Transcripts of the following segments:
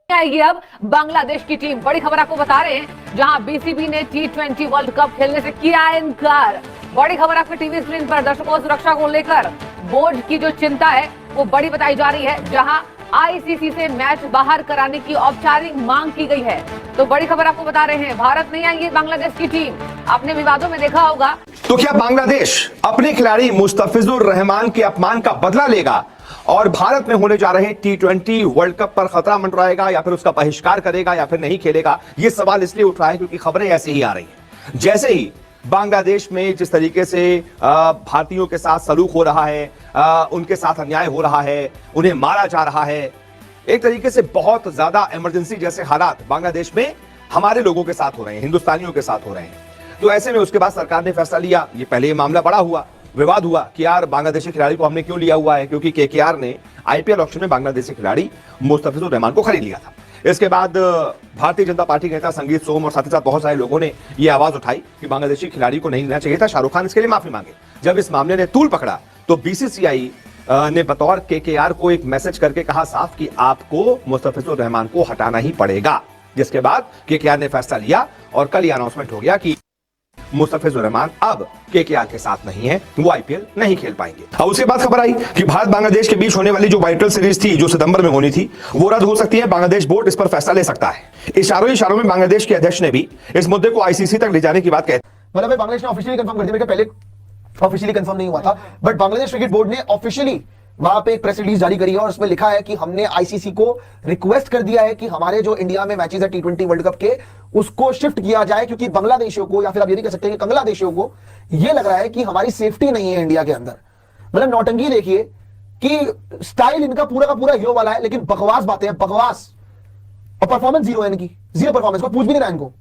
आएगी अब बांग्लादेश की टीम। बड़ी खबर आपको बता रहे हैं, जहां बीसीबी ने T20 वर्ल्ड कप खेलने से किया इनकार। बड़ी खबर आपके टीवी स्क्रीन पर दर्शकों सुरक्षा को लेकर बोर्ड की जो चिंता है वो बड़ी बताई जा रही है, जहां आईसीसी से मैच बाहर कराने की औपचारिक मांग की गई है। तो बड़ी खबर आपको बता रहे हैं, भारत नहीं आएंगे बांग्लादेश की टीम। आपने विवादों में देखा होगा। तो क्या बांग्लादेश अपने खिलाड़ी मुस्तफिजुर रहमान के अपमान का बदला लेगा और भारत में होने जा रहे T20 वर्ल्ड कप पर खतरा मंडराएगा, या फिर उसका बहिष्कार करेगा, या फिर नहीं खेलेगा? यह सवाल इसलिए उठ रहा है क्योंकि खबरें ऐसी ही आ रही हैं। जैसे ही बांग्लादेश में जिस तरीके से भारतीयों के साथ सलूक हो रहा है, उनके साथ अन्याय हो रहा है, उन्हें मारा जा रहा है, एक तरीके से बहुत ज्यादा इमरजेंसी जैसे हालात बांग्लादेश में हमारे लोगों के साथ हो रहे हैं, हिंदुस्तानियों के साथ हो रहे हैं। तो ऐसे में उसके बाद सरकार ने फैसला लिया। ये पहले ये मामला बड़ा हुआ, विवाद हुआ कि यार बांग्लादेशी खिलाड़ी को हमने क्यों लिया हुआ है, क्योंकि केकेआर ने आईपीएल ऑक्शन में बांग्लादेशी खिलाड़ी मुस्तफिजुर रहमान को खरीद लिया था। इसके बाद भारतीय जनता पार्टी के नेता संगीत सोम और साथ ही साथ बहुत सारे लोगों ने यह आवाज उठाई कि बांग्लादेशी खिलाड़ी को नहीं लेना चाहिए था। शाहरुख खान इसके लिए माफी मांगे। जब इस मामले ने तूल पकड़ा तो बीसीसीआई ने बतौर केकेआर को एक मैसेज करके कहा साफ कि आपको मुस्तफिजुर रहमान को हटाना ही पड़ेगा। जिसके बाद केकेआर ने फैसला लिया और कल यह अनाउंसमेंट हो गया कि मुस्तफिजुर रहमान अब केकेआर के साथ नहीं है, वो आईपीएल नहीं खेल पाएंगे। अब उसके बाद खबर आई कि भारत बांग्लादेश के बीच होने वाली जो वाइटल सीरीज थी, जो सितंबर में होनी थी, वो रद्द हो सकती है। बांग्लादेश बोर्ड इस पर फैसला ले सकता है। इशारों में बांग्लादेश के अध्यक्ष ने भी इस मुद्दे को आईसीसी तक ले जाने की बात कही। मतलब बांग्लादेश ने ऑफिशियली कंफर्म कर दिया, पहले ऑफिशियली कंफर्म नहीं हुआ था, बट बांग्लादेश क्रिकेट बोर्ड ने ऑफिशियली वहां पे एक प्रेस रिलीज जारी करी है और उसमें लिखा है कि हमने आईसीसी को रिक्वेस्ट कर दिया है कि हमारे जो इंडिया में मैचेस है T20 वर्ल्ड कप के, उसको शिफ्ट किया जाए, क्योंकि बांग्लादेशियों को, या फिर आप ये नहीं कह सकते कि बांग्लादेशियों को ये लग रहा है कि हमारी सेफ्टी नहीं है इंडिया के अंदर। मतलब नौटंकी देखिए कि स्टाइल इनका पूरा का पूरा हीरो वाला है, लेकिन बकवास बातें हैं, बकवास, और परफॉर्मेंस जीरो है इनकी, जीरो परफॉर्मेंस। को पूछ भी नहीं रहा इनको,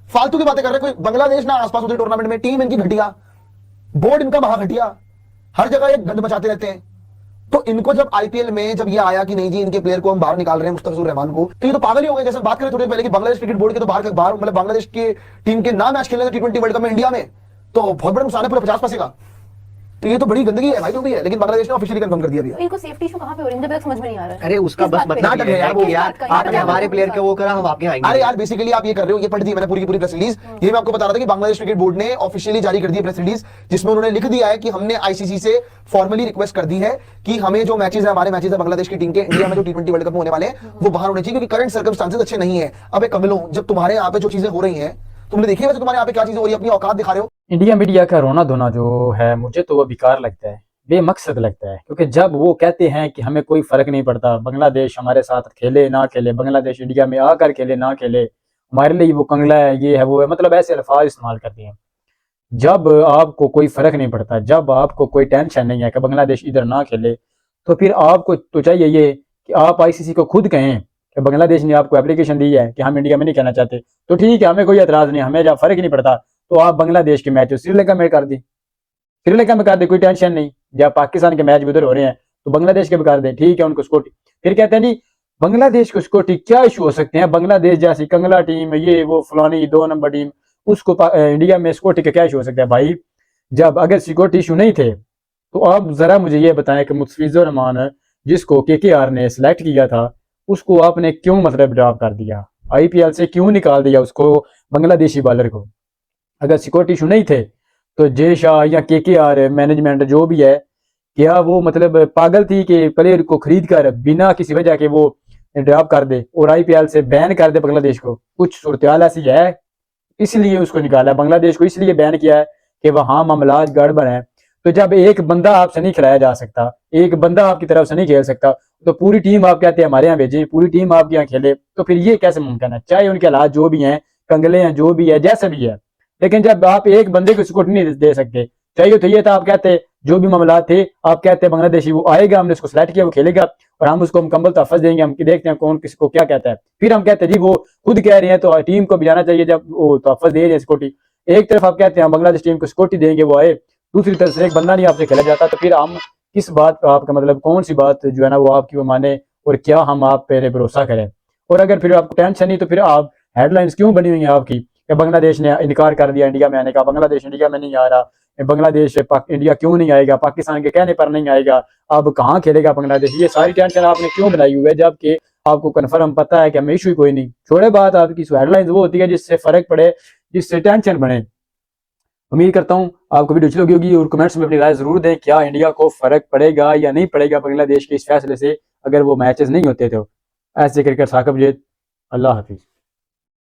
फालतू की बातें कर रहे हैं। कोई बांग्लादेश ना आसपास होते टूर्नामेंट में, टीम इनकी घटिया, बोर्ड इनका महा घटिया, हर जगह ये गंद मचाते रहते हैं। तो इनको जब आईपीएल में जब ये आया कि नहीं जी इनके प्लेयर को हम बाहर निकाल रहे हैं, मुस्तफिजुर रहमान को, तो ये तो पागल ही हो गए। जैसे बात करें थोड़ी देर पहले कि बांग्लादेश क्रिकेट बोर्ड के तो बाहर मतलब बांग्लादेश की टीम के ना मैच खेलने T20 वर्ल्ड कप में इंडिया में, तो बहुत बड़ा नुकसान है, पूरा 50 पैसे का। तो ये तो बड़ी गंदगी है भाई, जो भी है। लेकिन बांग्लादेश ने ऑफिशियली कंफर्म कर दिया भैया। इनको सेफ्टी इशू कहां पे हो रही है, मुझे समझ में नहीं आ रहा है। अरे उसका बस नाटक है यार, वो यार आपने हमारे प्लेयर के वो करा, हम आपके आएंगे। अरे यार बेसिकली आप ये कर रहे हो, ये पढ़ दी मैंने पूरी की पूरी प्रेस रिलीज। ये मैं आपको बता रहा था कि बांग्लादेश क्रिकेट बोर्ड ने ऑफिशियली जारी कर दी प्रेस रिलीज, जिसमें उन्होंने लिख दिया है कि हमने आईसीसी से फॉर्मली रिक्वेस्ट कर दी है कि हमें जो मैचेस है, हमारे मैचेस है बांग्लादेश की टीम के इंडिया में जो T20 वर्ल्ड कप में होने वाले हैं, वो बाहर होने चाहिए, क्योंकि करंट सर्कमस्टांसेस अच्छे नहीं है। अब एक कमिलों, जब तुम्हारे यहाँ पे जो चीजें हो रही हैं, तुमने देखी है वैसे तुम्हारे यहाँ पे क्या चीजें हो रही है, अपनी औकात दिखा रहे हो। इंडिया मीडिया का रोना धोना जो है, मुझे तो वो बेकार लगता है, बेमकसद लगता है। क्योंकि जब वो कहते हैं कि हमें कोई फर्क नहीं पड़ता, बांग्लादेश हमारे साथ खेले ना खेले, बांग्लादेश इंडिया में आकर खेले ना खेले, हमारे लिए वो कंगला है, ये है वो है, मतलब ऐसे अल्फाज इस्तेमाल करते हैं। जब आपको कोई फर्क नहीं पड़ता, जब आपको कोई टेंशन नहीं है कि बांग्लादेश इधर ना खेले, तो फिर आपको तो चाहिए ये कि आप आईसीसी को खुद कहें कि बांग्लादेश ने आपको एप्लीकेशन दी है कि हम इंडिया में नहीं खेलना चाहते, तो ठीक है, हमें कोई एतराज नहीं, हमें जब फर्क ही नहीं पड़ता, तो आप बांग्लादेश के मैच श्रीलंका में कर दी, श्रीलंका में कर दे, कोई टेंशन नहीं। जब पाकिस्तान के मैच भी उधर हो रहे हैं तो बांग्लादेश के भी कर दे, ठीक है, उनको स्कोटी। फिर कहते हैं जी बांग्लादेश को स्कोटी, क्या इशू हो सकते हैं, बांग्लादेश जैसी कंगला टीम, ये वो फलानी 2 नंबर टीम, उसको इंडिया में स्कोटी का क्या इशू हो सकता है? भाई जब अगर सिक्योरिटी इशू नहीं थे तो आप जरा मुझे ये बताएं कि मुस्तफिजुर रहमान जिसको केकेआर ने सिलेक्ट किया था, उसको आपने क्यों मतलब ड्रॉप कर दिया, आईपीएल से क्यों निकाल दिया उसको, बांग्लादेशी बॉलर को? अगर सिक्योरिटी इशू नहीं थे तो जय शाह या केकेआर मैनेजमेंट जो भी है, क्या वो मतलब पागल थी कि प्लेयर को खरीद कर बिना किसी वजह के वो ड्रॉप कर दे और आईपीएल से बैन कर दे बांग्लादेश को? कुछ सूरत-ए-हाल ऐसी है, इसलिए उसको निकाला, बांग्लादेश को इसलिए बैन किया है कि वहां मामलात गड़बड़ है। तो जब एक बंदा आपसे नहीं खिलाया जा सकता, एक बंदा आपकी तरफ से नहीं खेल सकता, तो पूरी टीम आप कहते हैं हमारे यहाँ भेजें, पूरी टीम आपके यहाँ खेले, तो फिर ये कैसे मुमकिन है? चाहे उनके हालात जो भी हैं, कंगले हैं, जो भी है, जैसे भी है, लेकिन जब आप एक बंदे को स्कोर नहीं दे सकते, चाहिए तो ये था, आप कहते जो भी मामला थे, आप कहते बांग्लादेशी वो आएगा, हमने उसको सिलेक्ट किया, वो खेलेगा और हम उसको मुकम्मल तहफ़्फ़ुज़ देंगे, हम देखते हैं कौन किसको क्या कहता है। फिर हम कहते हैं जी वो खुद कह रहे हैं तो टीम को भी जाना चाहिए, जब वो तहफ़्फ़ुज़ दे रहे हैं सिक्योरिटी। एक तरफ आप कहते हैं बांग्लादेश टीम को सिक्योरिटी देंगे, वो आए, दूसरी तरफ से एक बंदा नहीं आपसे खेला जाता, तो फिर हम किस बात का, आपका मतलब कौन सी बात जो है ना वो आपकी वो माने, और क्या हम आप पे भरोसा करें? और अगर फिर आपको टेंशन नहीं, तो फिर आप हेडलाइंस क्यों बनी हुई है आपकी कि बांग्लादेश ने इनकार कर दिया इंडिया में आने का, बांग्लादेश इंडिया में नहीं आ रहा, बांग्लादेश इंडिया क्यों नहीं आएगा, पाकिस्तान के कहने पर नहीं आएगा, अब कहाँ खेलेगा बांग्लादेश? ये सारी टेंशन आपने क्यों बनाई हुई है, जबकि आपको कन्फर्म पता है कि हमें इशू कोई नहीं, छोड़े बात आपकी हेडलाइंस वो होती है जिससे फर्क पड़े, जिससे टेंशन बने। उम्मीद करता हूँ आपको वीडियो अच्छी लगी होगी और कमेंट्स में अपनी राय जरूर दें, क्या इंडिया को फर्क पड़ेगा या नहीं पड़ेगा बांग्लादेश के इस फैसले से अगर वो मैचेस नहीं होते तो। ऐसे क्रिकेट साकब, अल्लाह हाफिज।